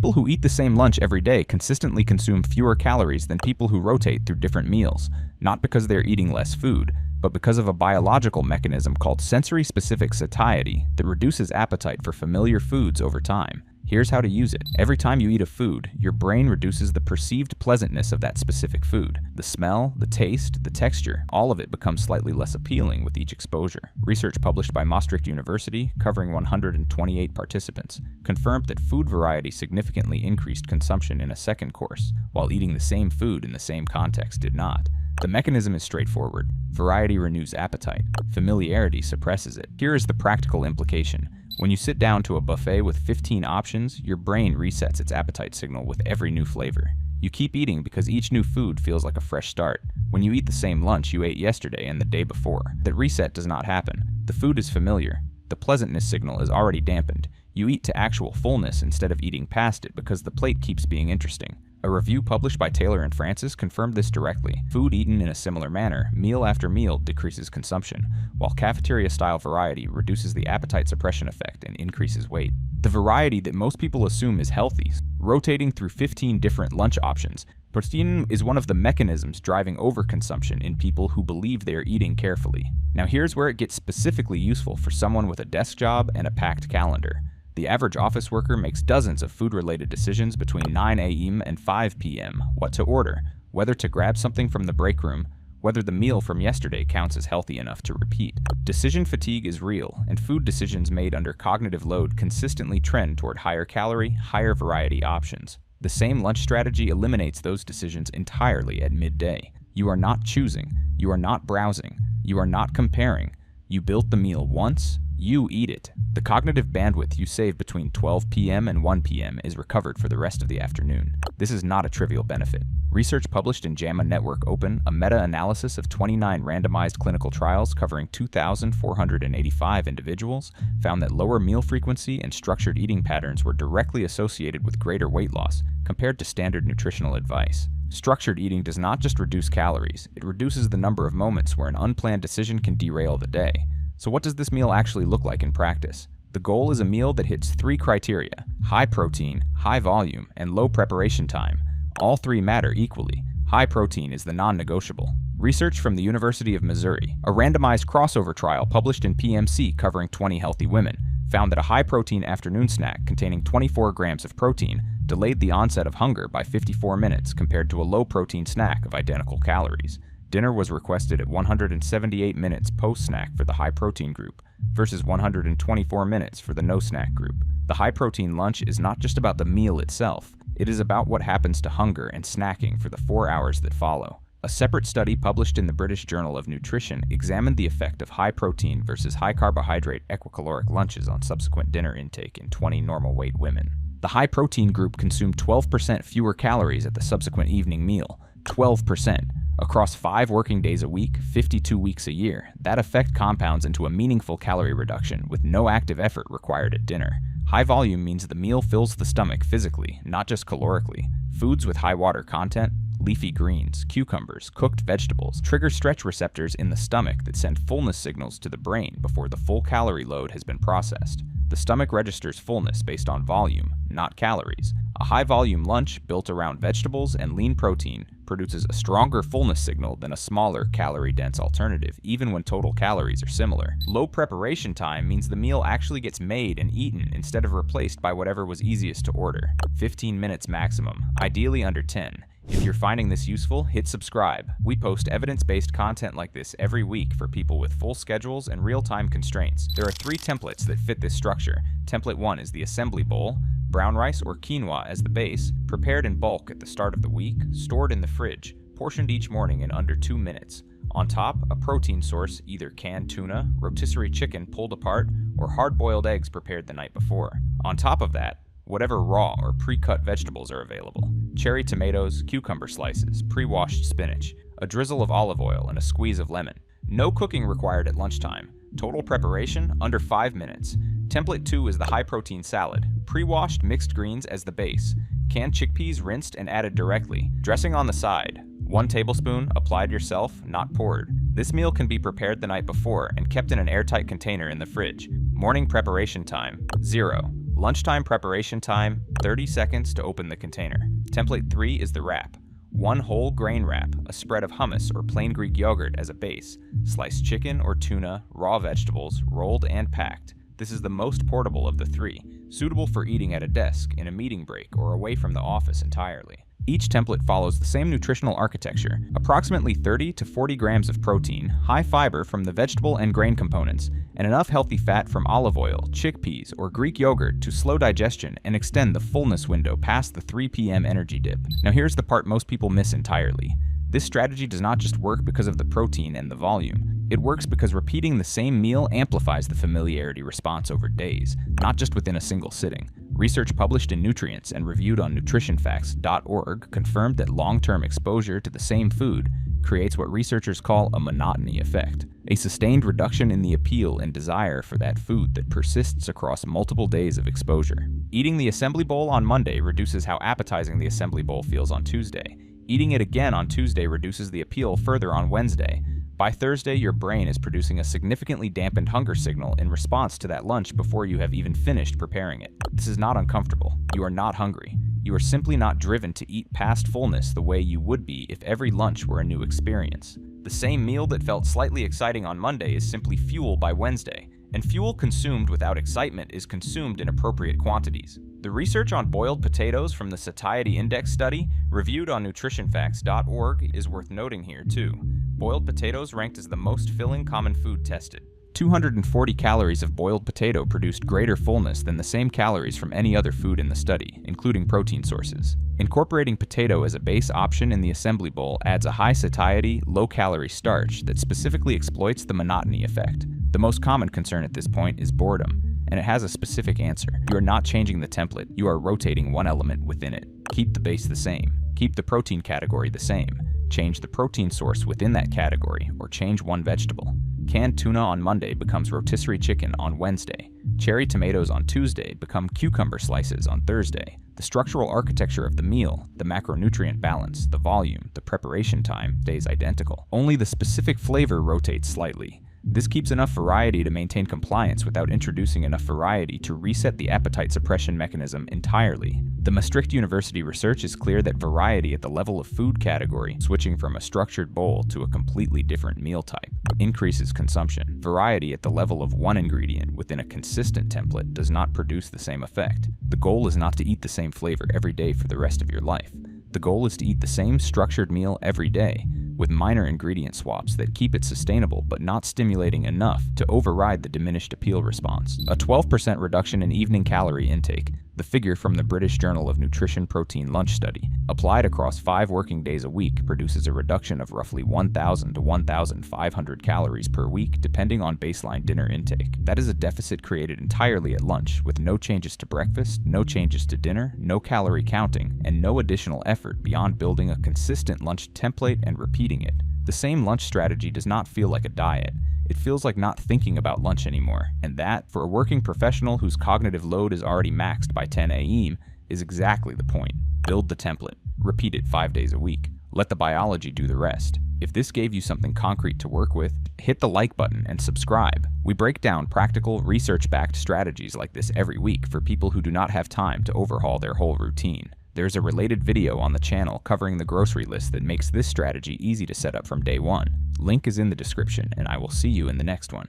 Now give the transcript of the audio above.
People who eat the same lunch every day consistently consume fewer calories than people who rotate through different meals, not because they're eating less food, but because of a biological mechanism called sensory-specific satiety that reduces appetite for familiar foods over time. Here's how to use it. Every time you eat a food, your brain reduces the perceived pleasantness of that specific food. The smell, the taste, the texture, all of it becomes slightly less appealing with each exposure. Research published by Maastricht University, covering 128 participants, confirmed that food variety significantly increased consumption in a second course, while eating the same food in the same context did not. The mechanism is straightforward. Variety renews appetite. Familiarity suppresses it. Here is the practical implication. When you sit down to a buffet with 15 options, your brain resets its appetite signal with every new flavor. You keep eating because each new food feels like a fresh start. When you eat the same lunch you ate yesterday and the day before, that reset does not happen. The food is familiar. The pleasantness signal is already dampened. You eat to actual fullness instead of eating past it because the plate keeps being interesting. A review published by Taylor and Francis confirmed this directly. Food eaten in a similar manner, meal after meal, decreases consumption, while cafeteria-style variety reduces the appetite suppression effect and increases weight. The variety that most people assume is healthy, rotating through 15 different lunch options, protein is one of the mechanisms driving overconsumption in people who believe they are eating carefully. Now here's where it gets specifically useful for someone with a desk job and a packed calendar. The average office worker makes dozens of food-related decisions between 9 a.m. and 5 p.m. What to order, whether to grab something from the break room, whether the meal from yesterday counts as healthy enough to repeat. Decision fatigue is real, and food decisions made under cognitive load consistently trend toward higher calorie, higher variety options. The same lunch strategy eliminates those decisions entirely at midday. You are not choosing, you are not browsing, you are not comparing. You built the meal once, you eat it. The cognitive bandwidth you save between 12 p.m. and 1 p.m. is recovered for the rest of the afternoon. This is not a trivial benefit. Research published in JAMA Network Open, a meta-analysis of 29 randomized clinical trials covering 2,485 individuals, found that lower meal frequency and structured eating patterns were directly associated with greater weight loss compared to standard nutritional advice. Structured eating does not just reduce calories, it reduces the number of moments where an unplanned decision can derail the day. So what does this meal actually look like in practice? The goal is a meal that hits 3 criteria: high protein, high volume, and low preparation time. All 3 matter equally. High protein is the non-negotiable. Research from the University of Missouri, a randomized crossover trial published in PMC covering 20 healthy women, found that a high-protein afternoon snack containing 24 grams of protein delayed the onset of hunger by 54 minutes compared to a low-protein snack of identical calories. Dinner was requested at 178 minutes post-snack for the high-protein group versus 124 minutes for the no-snack group. The high-protein lunch is not just about the meal itself, it is about what happens to hunger and snacking for the 4 hours that follow. A separate study published in the British Journal of Nutrition examined the effect of high-protein versus high-carbohydrate equicaloric lunches on subsequent dinner intake in 20 normal-weight women. The high-protein group consumed 12% fewer calories at the subsequent evening meal. 12%. Across 5 working days a week, 52 weeks a year, that effect compounds into a meaningful calorie reduction with no active effort required at dinner. High volume means the meal fills the stomach physically, not just calorically. Foods with high water content, leafy greens, cucumbers, cooked vegetables, trigger stretch receptors in the stomach that send fullness signals to the brain before the full calorie load has been processed. The stomach registers fullness based on volume, not calories. A high-volume lunch built around vegetables and lean protein produces a stronger fullness signal than a smaller, calorie-dense alternative, even when total calories are similar. Low preparation time means the meal actually gets made and eaten instead of replaced by whatever was easiest to order. 15 minutes maximum, ideally under 10. If you're finding this useful, hit subscribe. We post evidence-based content like this every week for people with full schedules and real-time constraints. There are 3 templates that fit this structure. Template 1 is the assembly bowl, brown rice or quinoa as the base, prepared in bulk at the start of the week, stored in the fridge, portioned each morning in under 2 minutes. On top, a protein source, either canned tuna, rotisserie chicken pulled apart, or hard-boiled eggs prepared the night before. On top of that, whatever raw or pre-cut vegetables are available. Cherry tomatoes, cucumber slices, pre-washed spinach, a drizzle of olive oil, and a squeeze of lemon. No cooking required at lunchtime. Total preparation, under 5 minutes. Template 2 is the high-protein salad. Pre-washed mixed greens as the base. Canned chickpeas rinsed and added directly. Dressing on the side. 1 tablespoon, applied yourself, not poured. This meal can be prepared the night before and kept in an airtight container in the fridge. Morning preparation time, 0. Lunchtime preparation time, 30 seconds to open the container. Template 3 is the wrap. One whole grain wrap, a spread of hummus or plain Greek yogurt as a base, sliced chicken or tuna, raw vegetables, rolled and packed. This is the most portable of the three, suitable for eating at a desk, in a meeting break, or away from the office entirely. Each template follows the same nutritional architecture, approximately 30 to 40 grams of protein, high fiber from the vegetable and grain components, and enough healthy fat from olive oil, chickpeas, or Greek yogurt to slow digestion and extend the fullness window past the 3 p.m. energy dip. Now here's the part most people miss entirely. This strategy does not just work because of the protein and the volume. It works because repeating the same meal amplifies the familiarity response over days, not just within a single sitting. Research published in Nutrients and reviewed on nutritionfacts.org confirmed that long-term exposure to the same food creates what researchers call a monotony effect, a sustained reduction in the appeal and desire for that food that persists across multiple days of exposure. Eating the assembly bowl on Monday reduces how appetizing the assembly bowl feels on Tuesday. Eating it again on Tuesday reduces the appeal further on Wednesday. By Thursday, your brain is producing a significantly dampened hunger signal in response to that lunch before you have even finished preparing it. This is not uncomfortable. You are not hungry. You are simply not driven to eat past fullness the way you would be if every lunch were a new experience. The same meal that felt slightly exciting on Monday is simply fuel by Wednesday, and fuel consumed without excitement is consumed in appropriate quantities. The research on boiled potatoes from the Satiety Index study, reviewed on nutritionfacts.org, is worth noting here too. Boiled potatoes ranked as the most filling common food tested. 240 calories of boiled potato produced greater fullness than the same calories from any other food in the study, including protein sources. Incorporating potato as a base option in the assembly bowl adds a high satiety, low-calorie starch that specifically exploits the monotony effect. The most common concern at this point is boredom, and it has a specific answer. You are not changing the template, you are rotating one element within it. Keep the base the same. Keep the protein category the same. Change the protein source within that category, or change one vegetable. Canned tuna on Monday becomes rotisserie chicken on Wednesday. Cherry tomatoes on Tuesday become cucumber slices on Thursday. The structural architecture of the meal, the macronutrient balance, the volume, the preparation time stays identical. Only the specific flavor rotates slightly. This keeps enough variety to maintain compliance without introducing enough variety to reset the appetite suppression mechanism entirely. The Maastricht University research is clear that variety at the level of food category, switching from a structured bowl to a completely different meal type, increases consumption. Variety at the level of one ingredient within a consistent template does not produce the same effect. The goal is not to eat the same flavor every day for the rest of your life. The goal is to eat the same structured meal every day, with minor ingredient swaps that keep it sustainable but not stimulating enough to override the diminished appeal response. A 12% reduction in evening calorie intake, the figure from the British Journal of Nutrition Protein Lunch Study, applied across 5 working days a week produces a reduction of roughly 1,000 to 1,500 calories per week depending on baseline dinner intake. That is a deficit created entirely at lunch, with no changes to breakfast, no changes to dinner, no calorie counting, and no additional effort beyond building a consistent lunch template and repeating it. The same lunch strategy does not feel like a diet. It feels like not thinking about lunch anymore, and that, for a working professional whose cognitive load is already maxed by 10 a.m., is exactly the point. Build the template. Repeat it 5 days a week. Let the biology do the rest. If this gave you something concrete to work with, hit the like button and subscribe. We break down practical, research-backed strategies like this every week for people who do not have time to overhaul their whole routine. There's a related video on the channel covering the grocery list that makes this strategy easy to set up from day one. Link is in the description, and I will see you in the next one.